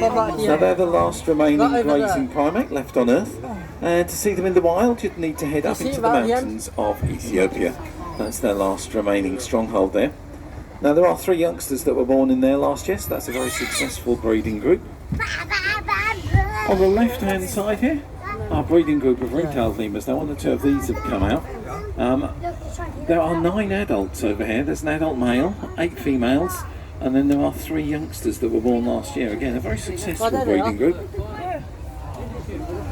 Now they're the last remaining grazing primate left on Earth, and to see them in the wild you'd need to head up into the mountains of Ethiopia. That's their last remaining stronghold there. Now there are 3 youngsters that were born in there last year, so that's a very successful breeding group. On the left hand side here, our breeding group of ring-tailed lemurs. Now 1 or 2 of these have come out. There are 9 adults over here. There's an adult male, 8 females, and then there are 3 youngsters that were born last year. Again, a very successful breeding group.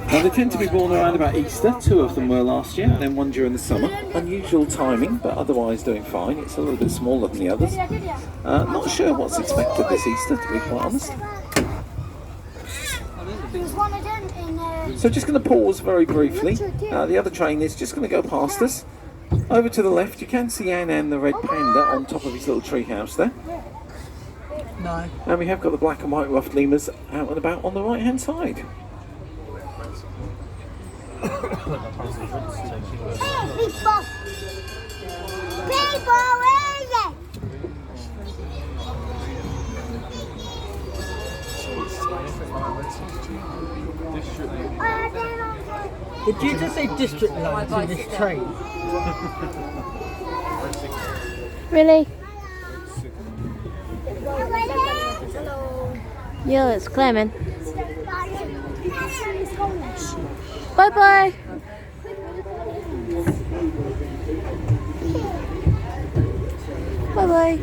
Now they tend to be born around about Easter. 2 of them were last year, and then 1 during the summer. Unusual timing, but otherwise doing fine. It's a little bit smaller than the others. Not sure what's expected this Easter, to be quite honest. So just going to pause very briefly. The other train is just going to go past us. Over to the left, you can see Ann the red panda on top of his little tree house there. No. And we have got the black and white ruffed lemurs out and about on the right hand side. Did you just say district lines in this train? Really? Yeah, it's Clement. Bye bye. Bye bye.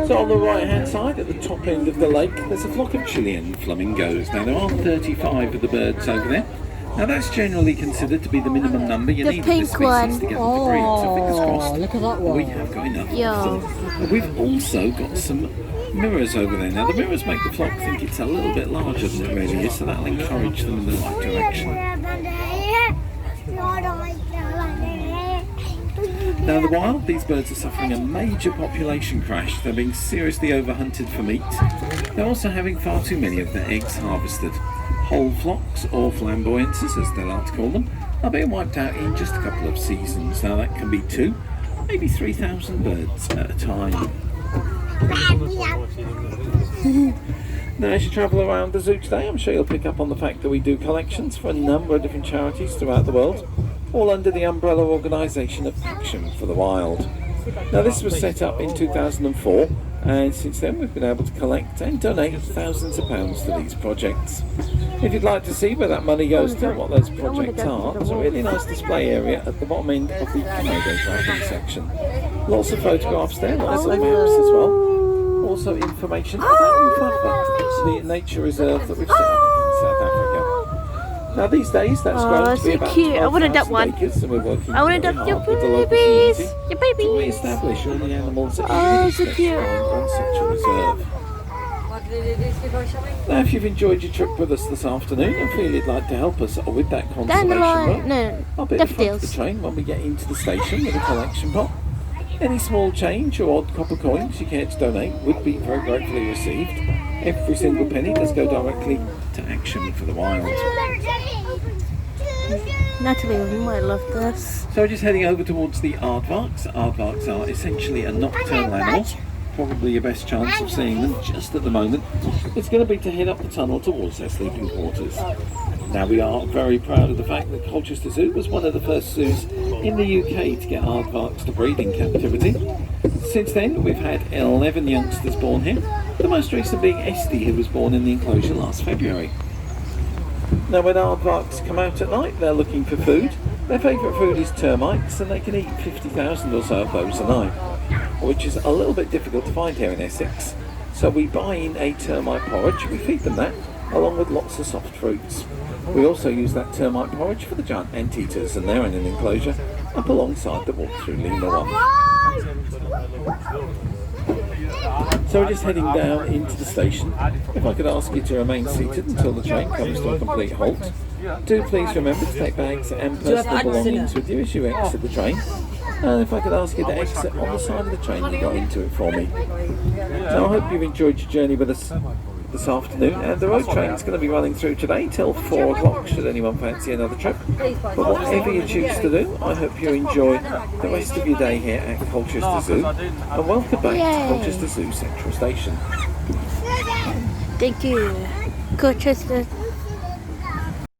So on the right hand side at the top end of the lake there's a flock of Chilean flamingos. Now there are 35 of the birds over there. Now that's generally considered to be the minimum number you need of this species to get them to breed, so fingers crossed look at that one. we have got enough Yeah. of them. We've also got some mirrors over there. Now the mirrors make the flock think it's a little bit larger than it really is, so that'll encourage them in the right direction. Now in the wild, these birds are suffering a major population crash. They're being seriously overhunted for meat. They're also having far too many of their eggs harvested. Whole flocks, or flamboyances as they like to call them, are being wiped out in just a couple of seasons. Now that can be 2, maybe 3,000 birds at a time. Now as you travel around the zoo today, I'm sure you'll pick up on the fact that we do collections for a number of different charities throughout the world, all under the umbrella organisation of Action for the Wild. Now this was set up in 2004, and since then we've been able to collect and donate thousands of pounds to these projects. If you'd like to see where that money goes to and what those projects are, there's a really nice display area at the bottom end of the Komodo dragon section. Lots of photographs there, lots of maps as well. Also information about the nature reserve that we've set up in South Africa. Now these days that's grown to be about cute. I wanted that 12,000 one. acres, and we're working I wanted very that your hard with the local babies. community Your to babies. re-establish all the animals that Oh, you so expect cute. on such a reserve. Now if you've enjoyed your trip with us this afternoon and feel you'd like to help us with that conservation work, No, I'll be at the front of the daffodils. train when we get into the station with a collection pot. Any small change or odd copper coins you care to donate would be very gratefully received. Every single penny does go directly to Action for the Wild. Natalie might love this. So we're just heading over towards the aardvarks. Aardvarks are essentially a nocturnal animal. Probably your best chance of seeing them just at the moment is going to be to head up the tunnel towards their sleeping quarters. Now we are very proud of the fact that Colchester Zoo was one of the first zoos in the UK to get aardvarks to breed in captivity. Since then we've had 11 youngsters born here, the most recent being Esty, who was born in the enclosure last February. Now when aardvarks come out at night they're looking for food. Their favourite food is termites, and they can eat 50,000 or so of those a night, which is a little bit difficult to find here in Essex. So we buy in a termite porridge, we feed them that, along with lots of soft fruits. We also use that termite porridge for the giant anteaters, and they're in an enclosure up alongside the walk-through lemur one. So we're just heading down into the station. If I could ask you to remain seated until the train comes to a complete halt. Do please remember to take bags and personal belongings with you as you exit the train. And if I could ask you to exit on the side of the train that got into it for me. Now I hope you've enjoyed your journey with us this afternoon, and the road train is going to be running through today till 4 o'clock should anyone fancy another trip. But whatever you choose to do, I hope you enjoy the rest of your day here at Colchester Zoo, and welcome back to Colchester Zoo Central Station. Thank you. Go Tristan.